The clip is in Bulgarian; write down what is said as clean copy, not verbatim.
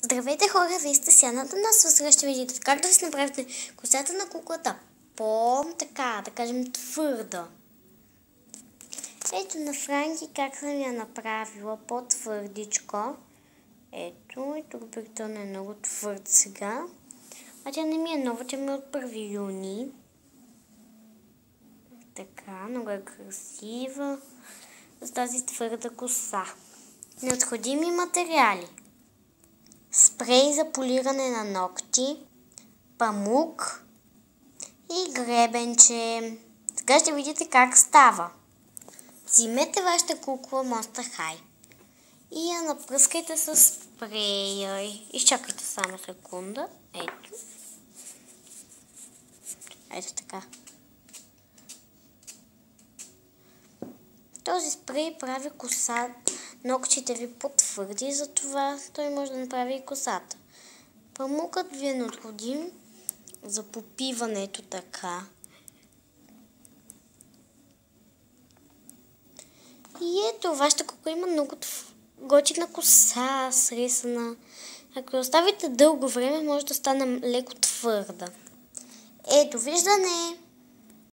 Здравейте хора, вие сте Сяната нас. Сега ще видите как да си направите косата на куклата така, да кажем твърда. Ето на Франки как съм я направила по-твърдичко. Ето и тук бретон е много твърд сега. А тя не ми е нова, тя ми е от 1 юни. Така, много е красива с тази твърда коса. Необходими материали: спрей за полиране на ногти, памук и гребенче. Сега ще видите как става. Вземете вашата кукла Monster High и я напръскайте с спрея. Изчакайте само секунда. Ето така. Този спрей прави ногтите ви по-твърди, затова той може да направи и косата. Памукът ви е необходим за попиването така. И ето, вашата кукла има много готина коса, срисана. Ако оставите дълго време, може да стане леко твърда. Ето, виждане!